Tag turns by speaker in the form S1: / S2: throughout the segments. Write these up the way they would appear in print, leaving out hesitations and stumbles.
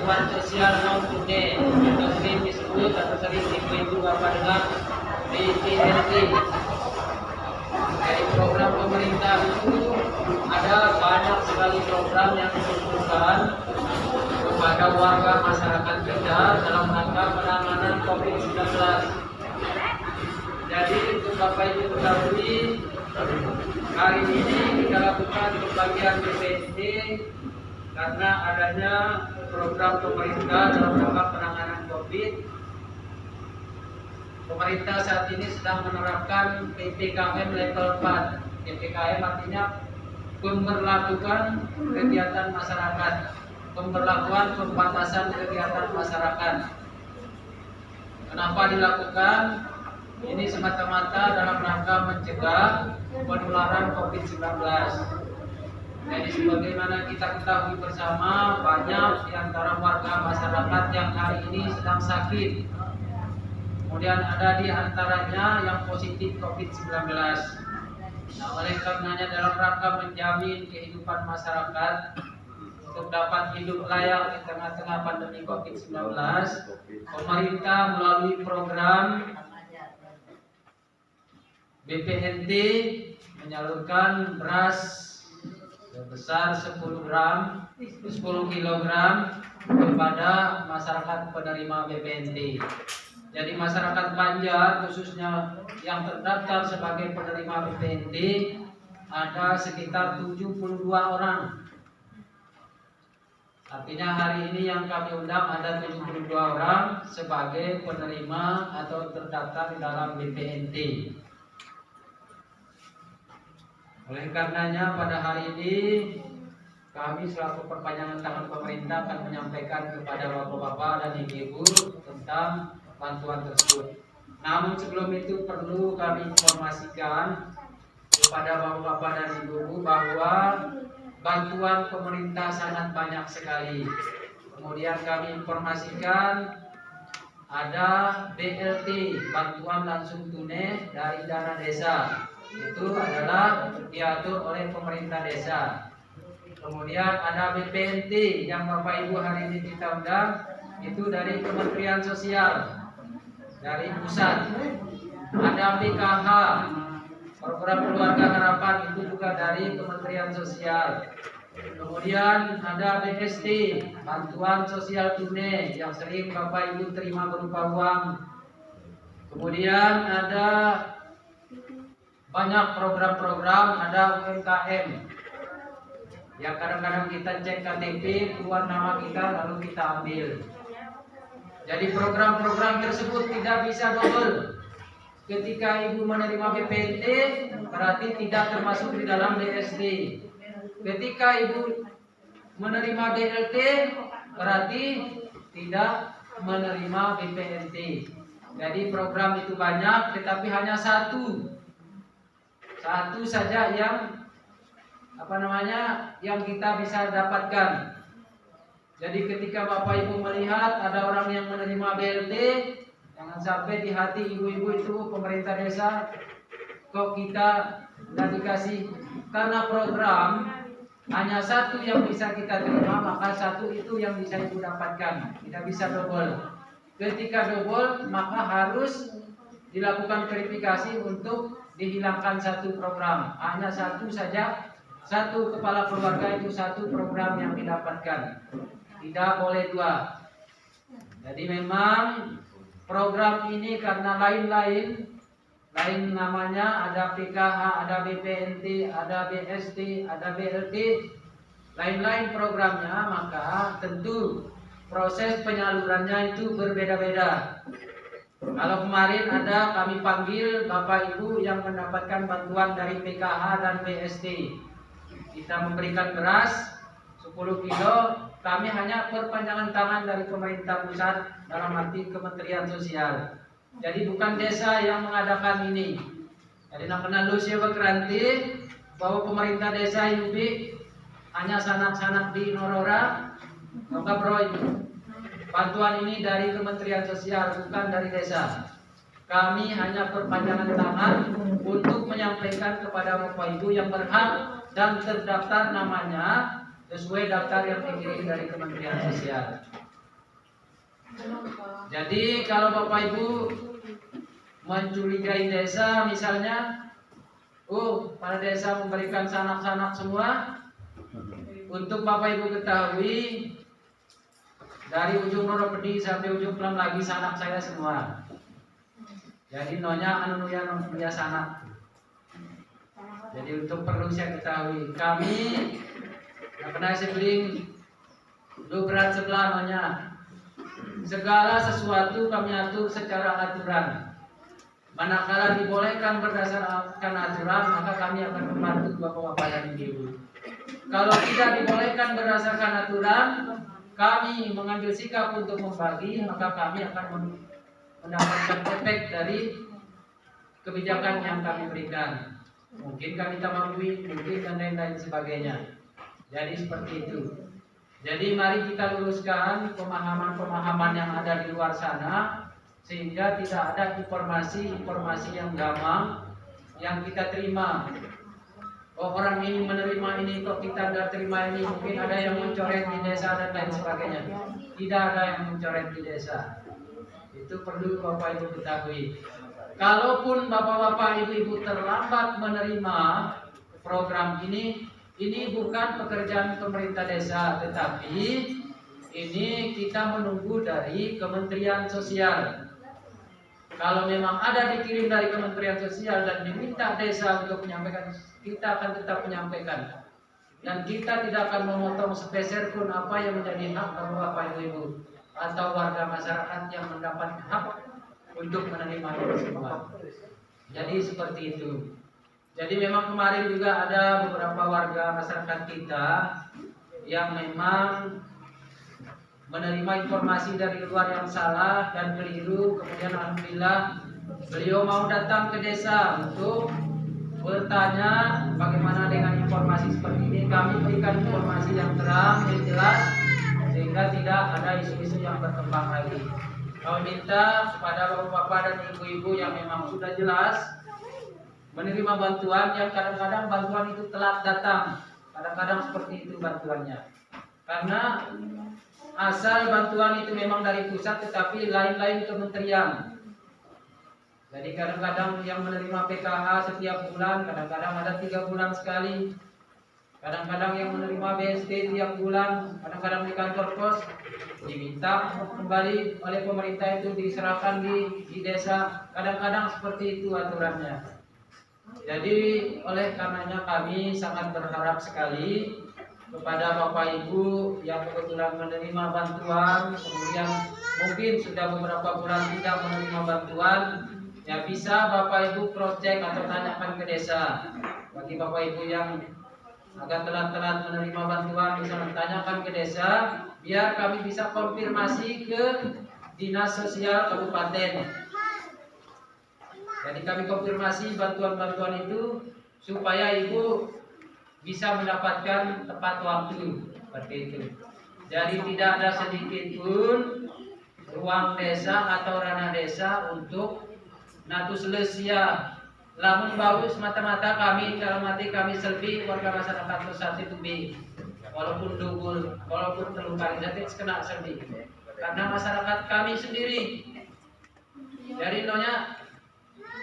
S1: bantuan sosial non tunai atau sering disebut atau sering dibentuk apa dengan BPNT. Dari program pemerintah itu ada banyak sekali program yang ditunjukkan kepada warga masyarakat kita dalam rangka penanganan COVID-19. Jadi untuk Bapak Ibu ketahui, hari ini kita lakukan pembagian BPNT karena adanya program pemerintah dalam rangka penanganan COVID. Pemerintah saat ini sedang menerapkan PPKM level 4. PPKM artinya pemberlakuan kegiatan masyarakat, pemberlakuan pembatasan kegiatan masyarakat. Kenapa dilakukan? Ini semata-mata dalam rangka mencegah penularan COVID-19. Jadi sebagaimana kita ketahui bersama, banyak di antara warga masyarakat yang hari ini sedang sakit. Kemudian ada di antaranya yang positif COVID-19. Nah, oleh karenanya dalam rangka menjamin kehidupan masyarakat untuk dapat hidup layak di tengah-tengah pandemi COVID-19, pemerintah melalui program BPNT menyalurkan beras sebesar 10 kg kepada masyarakat penerima BPNT. Jadi masyarakat Banjar khususnya yang terdaftar sebagai penerima BPNT ada sekitar 72 orang. Artinya hari ini yang kami undang ada 72 orang sebagai penerima atau terdaftar di dalam BPNT. Oleh karenanya pada hari ini kami selaku perpanjangan tangan pemerintah akan menyampaikan kepada bapak-bapak dan ibu-ibu tentang bantuan tersebut. Namun sebelum itu perlu kami informasikan kepada bapak-bapak dan ibu-ibu bahwa bantuan pemerintah sangat banyak sekali. Kemudian kami informasikan ada BLT, bantuan langsung tunai dari dana desa. Itu adalah diatur oleh pemerintah desa. Kemudian ada BPNT yang Bapak Ibu hari ini kita undang, itu dari Kementerian Sosial, dari pusat. Ada PKH, program keluarga harapan, itu juga dari Kementerian Sosial. Kemudian ada BST, bantuan sosial tunai yang sering Bapak Ibu terima berupa uang. Kemudian ada banyak program-program, ada UMKM yang kadang-kadang kita cek KTP, keluar nama kita lalu kita ambil. Jadi program-program tersebut tidak bisa double. Ketika ibu menerima BPNT berarti tidak termasuk di dalam BST. Ketika ibu menerima BLT berarti tidak menerima BPNT. Jadi program itu banyak tetapi hanya satu saja yang yang kita bisa dapatkan. Jadi ketika Bapak Ibu melihat ada orang yang menerima BLT, jangan sampai di hati ibu-ibu itu pemerintah desa kok kita tidak dikasih, karena program hanya satu yang bisa kita terima, maka satu itu yang bisa ibu dapatkan, tidak bisa double. Ketika double maka harus dilakukan verifikasi untuk dihilangkan satu program. Hanya satu saja, satu kepala keluarga itu satu program yang didapatkan, tidak boleh dua. Jadi memang program ini karena lain namanya, ada PKH, ada BPNT, ada BST, ada BLT, lain-lain programnya, maka tentu proses penyalurannya itu berbeda-beda. Kalau kemarin ada kami panggil Bapak Ibu yang mendapatkan bantuan dari PKH dan BST, kita memberikan beras 10 kilo, kami hanya perpanjangan tangan dari pemerintah pusat dalam arti Kementerian Sosial. Jadi bukan desa yang mengadakan ini. Jadi nak kenal Lucia berkeranti bahwa pemerintah desa Yubi hanya sanak-sanak di Norora, maka bro bantuan ini dari Kementerian Sosial, bukan dari desa. Kami hanya perpanjangan tangan untuk menyampaikan kepada Bapak Ibu yang berhak dan terdaftar namanya sesuai daftar yang dikirim dari Kementerian Sosial. Jadi kalau Bapak Ibu mencurigai desa misalnya, pada desa memberikan sanak-sanak semua, untuk Bapak Ibu ketahui dari ujung Noropedi sampai ujung Pelang lagi sanak saya semua. Jadi nonya anu ya sanak. Jadi untuk perlu saya ketahui, kami pernah sibling lu berat sebelah nonya. Segala sesuatu kami atur secara aturan. Manakala dibolehkan berdasarkan aturan, maka kami akan membantu bapak-bapak dan ibu. Kalau tidak dibolehkan berdasarkan aturan, kami mengambil sikap untuk membagi, maka kami akan mendapatkan efek dari kebijakan yang kami berikan. Mungkin kami tambahin, mungkin dan lain-lain sebagainya. Jadi seperti itu. Jadi mari kita luruskan pemahaman-pemahaman yang ada di luar sana, sehingga tidak ada informasi-informasi yang gampang yang kita terima. Orang ini menerima ini, kok kita tidak terima ini. Mungkin ada yang mencoret di desa dan lain sebagainya. Tidak ada yang mencoret di desa. Itu perlu Bapak Ibu ketahui. Kalaupun bapak-bapak ibu-ibu terlambat menerima program ini bukan pekerjaan pemerintah desa, tetapi ini kita menunggu dari Kementerian Sosial. Kalau memang ada dikirim dari Kementerian Sosial dan diminta desa untuk menyampaikan, kita akan tetap menyampaikan. Dan kita tidak akan memotong sepeser pun apa yang menjadi hak bapak ibu-ibu atau warga masyarakat yang mendapat hak untuk menerima itu semua. Jadi seperti itu. Jadi memang kemarin juga ada beberapa warga masyarakat kita yang memang menerima informasi dari luar yang salah dan keliru. Kemudian alhamdulillah beliau mau datang ke desa untuk bertanya bagaimana dengan informasi seperti ini. Kami berikan informasi yang terang, yang jelas, sehingga tidak ada isu-isu yang berkembang lagi. Kami minta kepada bapak-bapak dan ibu-ibu yang memang sudah jelas menerima bantuan, yang kadang-kadang bantuan itu telat datang, kadang-kadang seperti itu bantuannya. Karena asal bantuan itu memang dari pusat, tetapi lain-lain kementerian. Jadi kadang-kadang yang menerima PKH setiap bulan, kadang-kadang ada 3 bulan sekali. Kadang-kadang yang menerima BST tiap bulan, kadang-kadang di kantor pos diminta kembali oleh pemerintah itu diserahkan di desa. Kadang-kadang seperti itu aturannya. Jadi oleh karenanya kami sangat berharap sekali kepada Bapak Ibu yang kebetulan menerima bantuan, kemudian mungkin sudah beberapa bulan tidak menerima bantuan, ya bisa Bapak Ibu projek atau tanyakan ke desa. Bagi Bapak Ibu yang agak telat-telat menerima bantuan, bisa menanyakan ke desa, biar kami bisa konfirmasi ke Dinas Sosial Kabupaten. Jadi kami konfirmasi bantuan-bantuan itu supaya ibu bisa mendapatkan tepat waktu, seperti itu. Jadi tidak ada sedikit pun ruang desa atau ranah desa untuk natus lesia. Lamun bau semata-mata kami dalam hati kami selfie warga masyarakat Tosat itu bi, walaupun dugul, walaupun telung kali jadi kena selfie. Karena masyarakat kami sendiri. Jadi nonya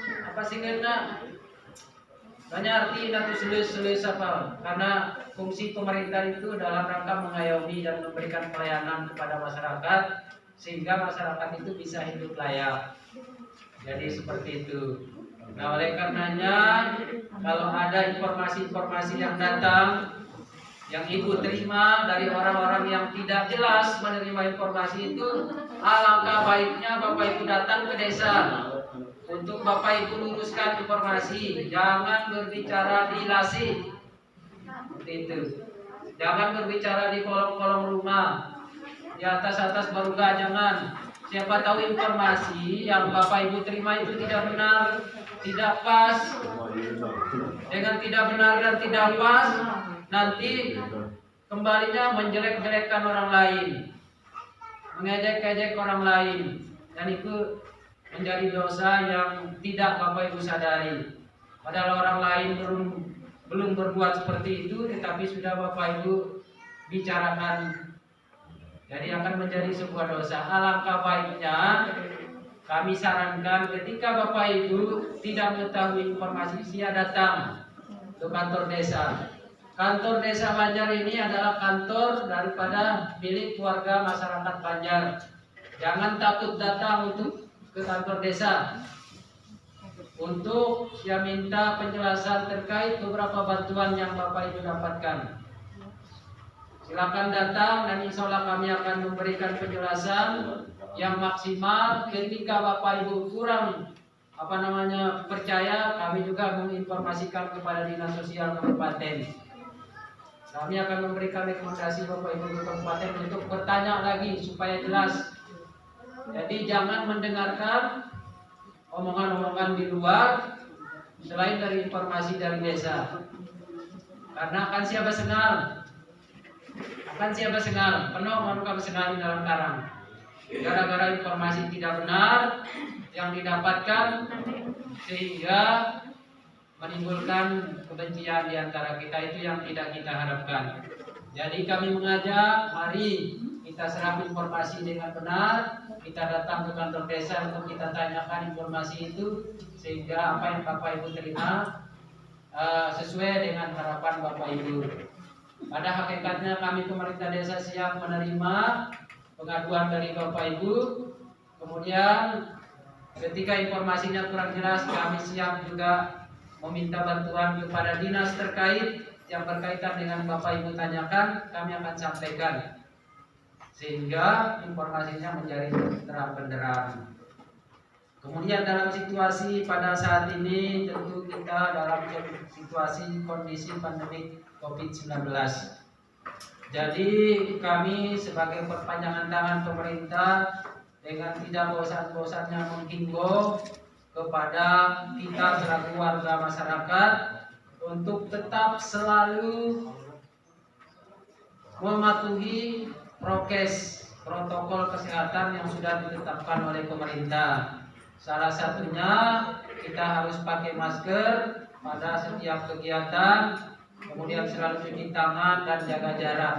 S1: apa sih ngerna? Banyak arti natus selus apa? Karena fungsi pemerintah itu dalam rangka mengayomi dan memberikan pelayanan kepada masyarakat sehingga masyarakat itu bisa hidup layak. Jadi seperti itu. Nah oleh karenanya kalau ada informasi-informasi yang datang yang ibu terima dari orang-orang yang tidak jelas menerima informasi itu, alangkah baiknya Bapak Ibu datang ke desa untuk Bapak Ibu luruskan informasi. Jangan berbicara di lasi, seperti itu. Jangan berbicara di kolong-kolong rumah, di atas-atas baruga, jangan. Siapa tahu informasi yang Bapak Ibu terima itu tidak benar, tidak pas. Dengan tidak benar dan tidak pas, nanti kembalinya menjelek-jelekkan orang lain, mengejek-ejek orang lain, dan itu menjadi dosa yang tidak Bapak Ibu sadari. Padahal orang lain belum berbuat seperti itu, tetapi sudah Bapak Ibu bicarakan. Jadi akan menjadi sebuah dosa. Alangkah baiknya kami sarankan ketika Bapak Ibu tidak mengetahui informasi, siap datang ke kantor desa. Kantor desa Banjar ini adalah kantor daripada milik keluarga masyarakat Banjar. Jangan takut datang untuk ke kantor desa untuk minta penjelasan terkait beberapa bantuan yang Bapak Ibu dapatkan. Silakan datang dan insya Allah kami akan memberikan penjelasan yang maksimal. Ketika Bapak Ibu kurang percaya, kami juga menginformasikan kepada Dinas Sosial Kabupaten. Kami akan memberikan rekomendasi Bapak Ibu Kabupaten untuk bertanya lagi supaya jelas. Jadi jangan mendengarkan omongan-omongan di luar selain dari informasi dari desa. Karena akan siapa sengal, penuh manusia sengal di dalam karang. Gara-gara informasi tidak benar yang didapatkan sehingga menimbulkan kebencian di antara kita, itu yang tidak kita harapkan. Jadi kami mengajak, mari kita serap informasi dengan benar, kita datang ke kantor desa untuk kita tanyakan informasi itu sehingga apa yang Bapak Ibu terima sesuai dengan harapan Bapak Ibu. Pada hakikatnya kami pemerintah desa siap menerima pengaduan dari Bapak Ibu. Kemudian ketika informasinya kurang jelas, kami siap juga meminta bantuan kepada dinas terkait yang berkaitan dengan Bapak Ibu tanyakan, kami akan sampaikan sehingga informasinya menjadi terang benderang. Kemudian dalam situasi pada saat ini tentu kita dalam situasi kondisi pandemi COVID-19. Jadi kami sebagai perpanjangan tangan pemerintah dengan tidak bosan-bosannya menghimbau kepada kita selaku warga masyarakat untuk tetap selalu mematuhi prokes protokol kesehatan yang sudah ditetapkan oleh pemerintah. Salah satunya kita harus pakai masker pada setiap kegiatan, kemudian selalu cuci tangan dan jaga jarak.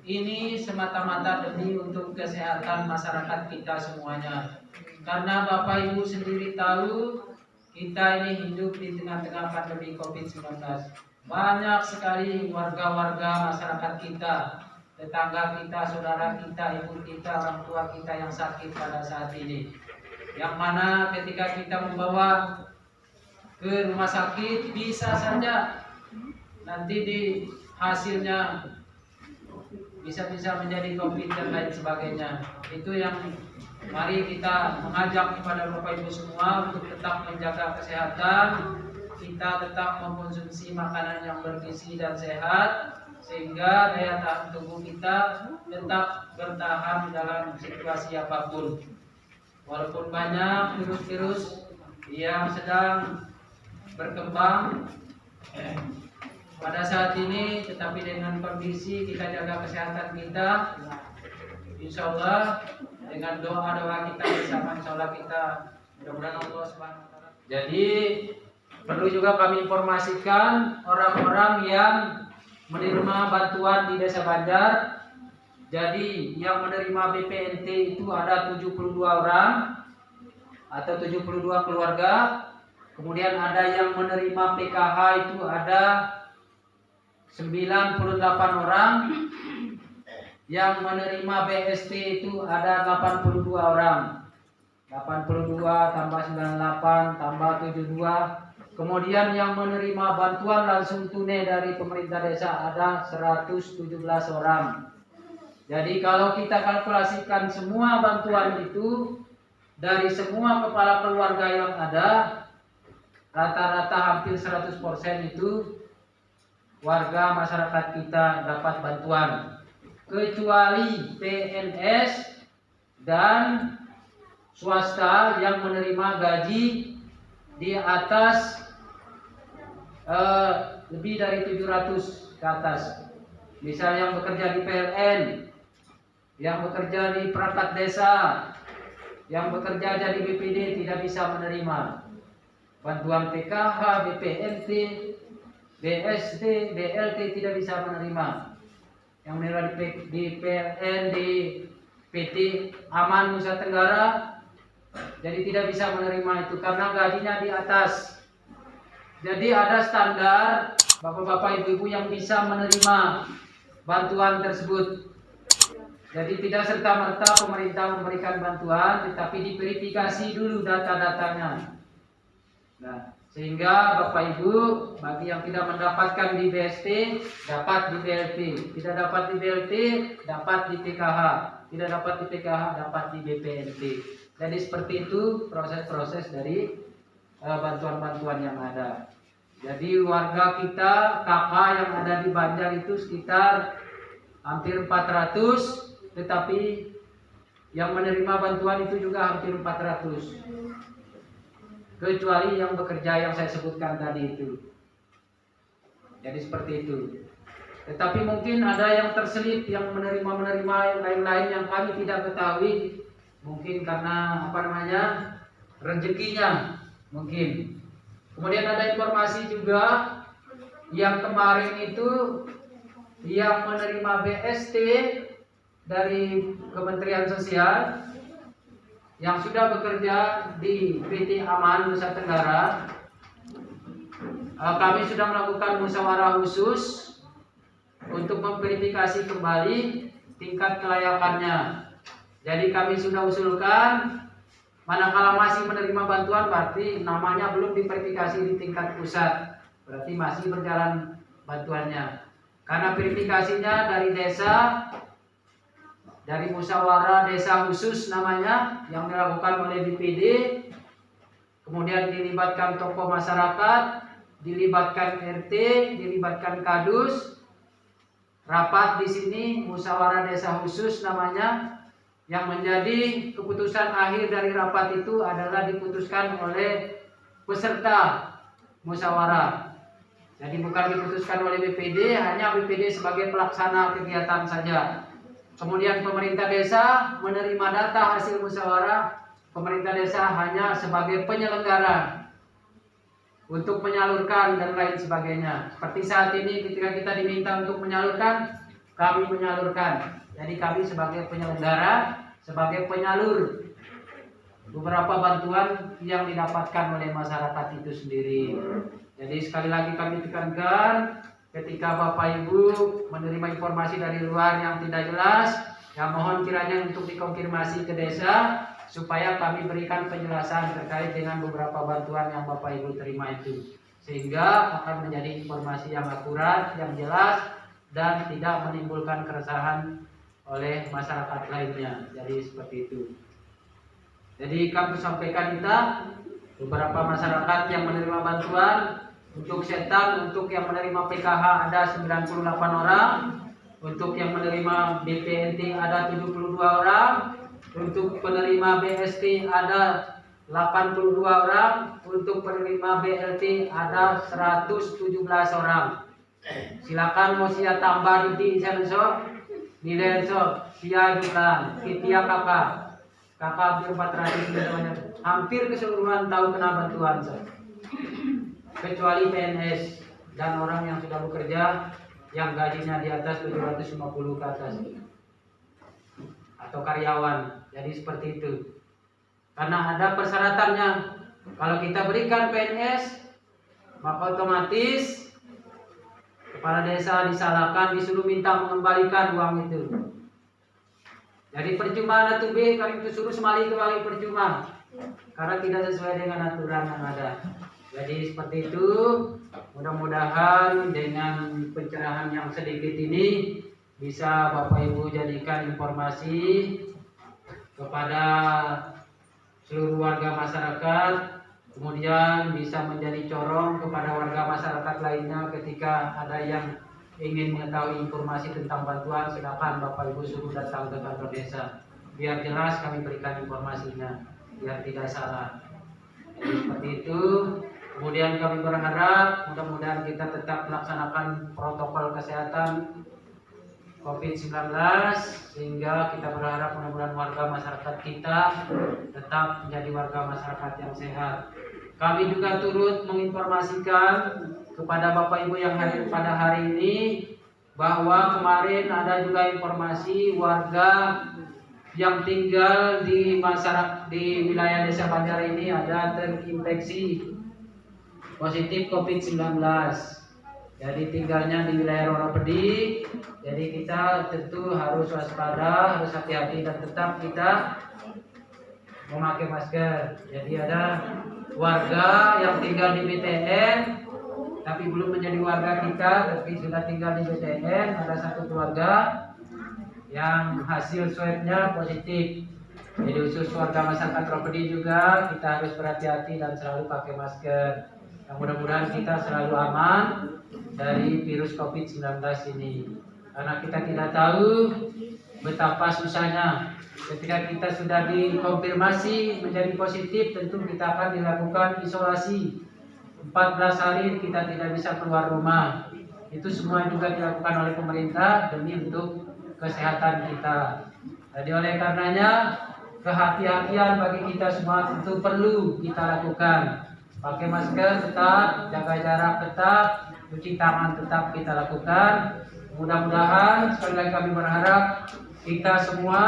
S1: Ini semata-mata demi untuk kesehatan masyarakat kita semuanya. Karena Bapak Ibu sendiri tahu kita ini hidup di tengah-tengah pandemi COVID-19. Banyak sekali warga-warga masyarakat kita, tetangga kita, saudara kita, ibu kita, orang tua kita yang sakit pada saat ini. Yang mana ketika kita membawa ke rumah sakit bisa saja nanti di hasilnya bisa menjadi COVID dan lain sebagainya. Itu yang mari kita mengajak kepada Bapak Ibu semua untuk tetap menjaga kesehatan, kita tetap mengkonsumsi makanan yang bergizi dan sehat sehingga daya tahan tubuh kita tetap bertahan dalam situasi apapun. Walaupun banyak virus-virus yang sedang berkembang pada saat ini, tetapi dengan kondisi kita jaga kesehatan kita, insya Allah dengan doa-doa kita bersama, insya Allah kita mudah-mudahan Allah Subhanahu wa Ta'ala. Jadi perlu juga kami informasikan orang-orang yang menerima bantuan di Desa Banjar. Jadi yang menerima BPNT itu ada 72 orang atau 72 keluarga. Kemudian ada yang menerima PKH itu ada 98 orang. Yang menerima BST itu ada 82 orang. 82 tambah 98 tambah 72. Kemudian yang menerima bantuan langsung tunai dari pemerintah desa ada 117 orang. Jadi kalau kita kalkulasikan semua bantuan itu dari semua kepala keluarga yang ada, rata-rata hampir 100% itu warga masyarakat kita dapat bantuan. Kecuali PNS dan swasta yang menerima gaji di atas lebih dari 700 ke atas. Misal yang bekerja di PLN, yang bekerja di perangkat desa, yang bekerja jadi BPD tidak bisa menerima bantuan PKH, BPNT, BST, BLT tidak bisa menerima. yang menerima di PLN, di PT Aman Nusa Tenggara, jadi tidak bisa menerima itu karena gajinya di atas. Jadi ada standar bapak-bapak ibu-ibu yang bisa menerima bantuan tersebut. Jadi tidak serta-merta pemerintah memberikan bantuan, tetapi diverifikasi dulu data-datanya. Nah, sehingga Bapak Ibu bagi yang tidak mendapatkan di BST dapat di BLT, tidak dapat di BLT dapat di PKH, tidak dapat di PKH dapat di BPNT. Jadi seperti itu proses-proses dari bantuan-bantuan yang ada. Jadi warga kita kakak yang ada di Banjar itu sekitar hampir 400, tetapi yang menerima bantuan itu juga hampir 400. Kecuali yang bekerja yang saya sebutkan tadi itu. Jadi seperti itu. Tetapi mungkin ada yang terselip yang menerima yang lain-lain yang kami tidak ketahui. Mungkin karena rezekinya mungkin. Kemudian ada informasi juga yang kemarin itu yang menerima BST dari Kementerian Sosial yang sudah bekerja di PT Aman Nusa Tenggara. Kami sudah melakukan musyawarah khusus untuk memverifikasi kembali tingkat kelayakannya. Jadi kami sudah usulkan manakala masih menerima bantuan berarti namanya belum diverifikasi di tingkat pusat, berarti masih berjalan bantuannya. Karena verifikasinya dari desa, dari musyawarah desa khusus namanya yang dilakukan oleh BPD, kemudian dilibatkan tokoh masyarakat, dilibatkan RT, dilibatkan kadus, rapat di sini musyawarah desa khusus namanya, yang menjadi keputusan akhir dari rapat itu adalah diputuskan oleh peserta musyawarah. Jadi bukan diputuskan oleh BPD, hanya BPD sebagai pelaksana kegiatan saja. Kemudian pemerintah desa menerima data hasil musyawarah, pemerintah desa hanya sebagai penyelenggara untuk menyalurkan dan lain sebagainya. Seperti saat ini ketika kita diminta untuk menyalurkan, kami menyalurkan. Jadi kami sebagai penyelenggara, sebagai penyalur beberapa bantuan yang didapatkan oleh masyarakat itu sendiri. Jadi sekali lagi kami tekankan, ketika Bapak Ibu menerima informasi dari luar yang tidak jelas, ya mohon kiranya untuk dikonfirmasi ke desa supaya kami berikan penjelasan terkait dengan beberapa bantuan yang Bapak Ibu terima itu, sehingga akan menjadi informasi yang akurat, yang jelas, dan tidak menimbulkan keresahan oleh masyarakat lainnya. Jadi seperti itu. Jadi kami sampaikan kita beberapa masyarakat yang menerima bantuan. Untuk setan, untuk yang menerima PKH ada 98 orang, untuk yang menerima BPNT ada 72 orang, untuk penerima BST ada 82 orang, untuk penerima BLT ada 117 orang. Silakan mau sia tambah di sensor, di sensor, sia juga, kitia kakak hampir 400 hampir keseluruhan tahu kena bantuan kecuali PNS dan orang yang sudah bekerja yang gajinya di atas 750 ke atas atau karyawan. Jadi seperti itu. Karena ada persyaratannya. Kalau kita berikan PNS, maka otomatis kepala desa disalahkan, disuruh minta mengembalikan uang itu. Jadi percuma atuh B, kalau itu suruh semali kembali percuma. Karena tidak sesuai dengan aturan yang ada. Jadi seperti itu, mudah-mudahan dengan pencerahan yang sedikit ini bisa Bapak Ibu jadikan informasi kepada seluruh warga masyarakat, kemudian bisa menjadi corong kepada warga masyarakat lainnya ketika ada yang ingin mengetahui informasi tentang bantuan, silakan Bapak Ibu suruh datang ke kantor desa. Biar jelas kami berikan informasinya, biar tidak salah. Jadi seperti itu. Kemudian kami berharap mudah-mudahan kita tetap melaksanakan protokol kesehatan COVID-19, sehingga kita berharap mudah-mudahan warga masyarakat kita tetap menjadi warga masyarakat yang sehat. Kami juga turut menginformasikan kepada Bapak Ibu yang hadir pada hari ini bahwa kemarin ada juga informasi warga yang tinggal di masyarakat di wilayah Desa Banjar ini ada terinfeksi positif COVID-19. Jadi tinggalnya di wilayah Ronopedi. Jadi kita tentu harus waspada, harus hati-hati dan tetap kita memakai masker. Jadi ada warga yang tinggal di BTN tapi belum menjadi warga kita, tapi sudah tinggal di BTN. Ada satu keluarga yang hasil swabnya positif. Jadi khusus warga masyarakat Ronopedi juga kita harus berhati-hati dan selalu pakai masker. Yang mudah-mudahan kita selalu aman dari virus COVID-19 ini. Karena kita tidak tahu betapa susahnya ketika kita sudah dikonfirmasi menjadi positif, tentu kita akan dilakukan isolasi 14 hari, kita tidak bisa keluar rumah. Itu semua juga dilakukan oleh pemerintah demi untuk kesehatan kita. Jadi oleh karenanya kehati-hatian bagi kita semua tentu perlu kita lakukan. Pakai masker tetap, jaga jarak tetap, cuci tangan tetap kita lakukan. Mudah-mudahan sekali lagi kami berharap kita semua,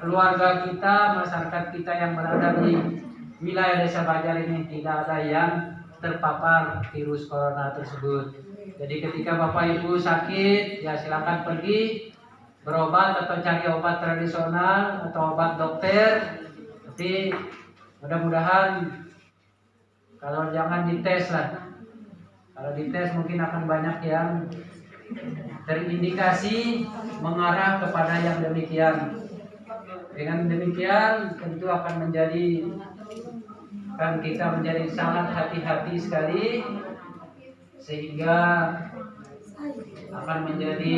S1: keluarga kita, masyarakat kita yang berada di wilayah Desa Banjar ini tidak ada yang terpapar virus corona tersebut. Jadi ketika Bapak Ibu sakit, ya silakan pergi berobat atau cari obat tradisional atau obat dokter. Tapi mudah-mudahan kalau jangan dites lah. Kalau dites mungkin akan banyak yang terindikasi mengarah kepada yang demikian. Dengan demikian tentu akan menjadi kita menjadi sangat hati-hati sekali, sehingga akan menjadi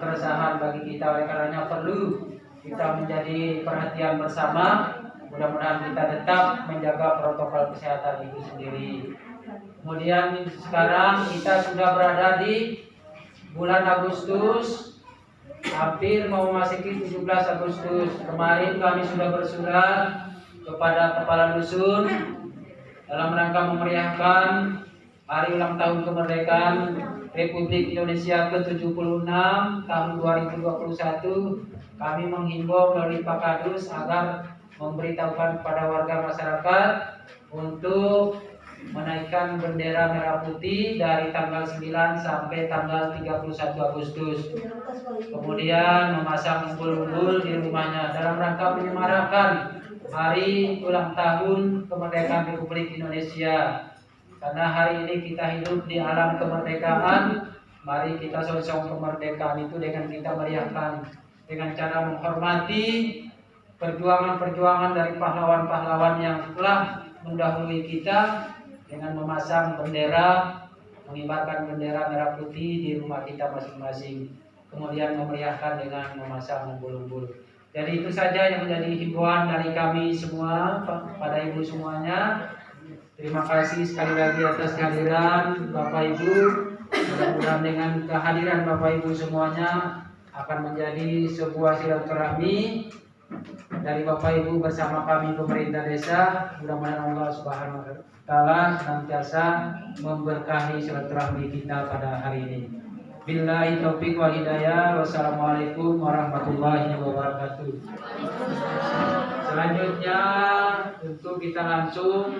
S1: keresahan bagi kita. Oleh karenanya perlu kita menjadi perhatian bersama. Mudah-mudahan kita tetap menjaga protokol kesehatan itu sendiri. Kemudian sekarang kita sudah berada di bulan Agustus, hampir mau memasuki 17 Agustus. Kemarin kami sudah bersurat kepada kepala dusun dalam rangka memeriahkan hari ulang tahun kemerdekaan Republik Indonesia ke-76 tahun 2021. Kami menghimbau melalui Pak Kadus agar memberitahukan kepada warga masyarakat untuk menaikkan bendera merah putih dari tanggal 9 sampai tanggal 31 Agustus. Kemudian memasang umbul-umbul di rumahnya dalam rangka menyemarakan hari ulang tahun kemerdekaan Republik Indonesia. Karena hari ini kita hidup di alam kemerdekaan, mari kita sosong kemerdekaan itu dengan kita meriahkan dengan cara menghormati perjuangan-perjuangan dari pahlawan-pahlawan yang telah mendahului kita dengan memasang bendera, mengibarkan bendera merah putih di rumah kita masing-masing, kemudian memeriahkan dengan memasang umbul-umbul. Jadi itu saja yang menjadi himbauan dari kami semua pada ibu semuanya. Terima kasih sekali lagi atas kehadiran Bapak Ibu. Mudah-mudahan dengan kehadiran Bapak Ibu semuanya akan menjadi sebuah silaturahmi dari Bapak Ibu bersama kami pemerintah desa. Mudah-mudahan Allah Subhanahu wa Ta'ala senantiasa memberkahi silaturahmi kita pada hari ini. Billahi taufiq wal hidayah. Wassalamualaikum warahmatullahi wabarakatuh. Selanjutnya untuk kita langsung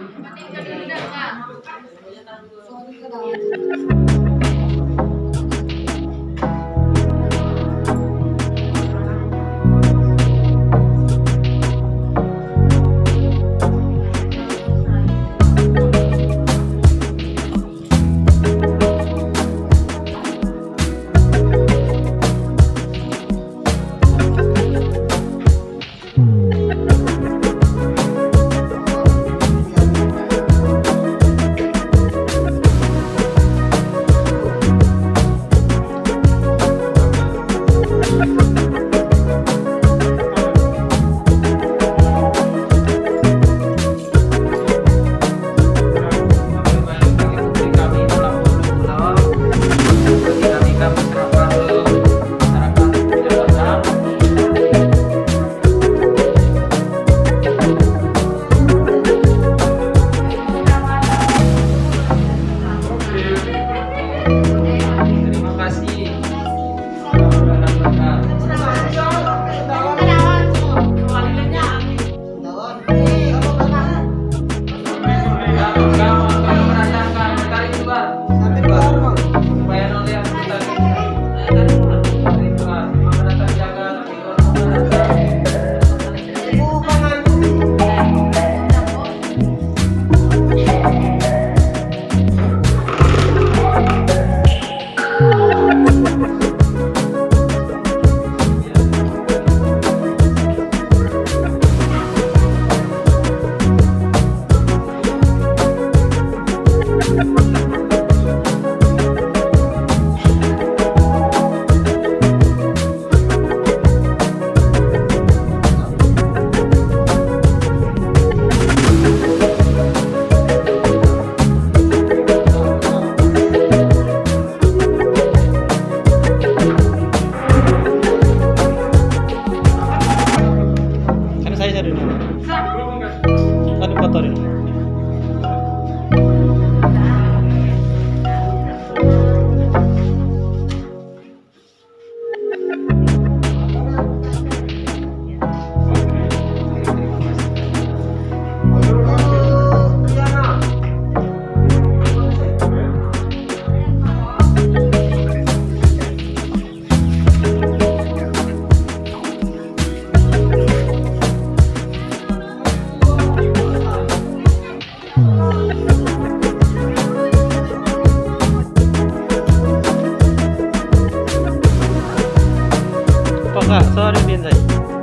S2: Selamat sore Din.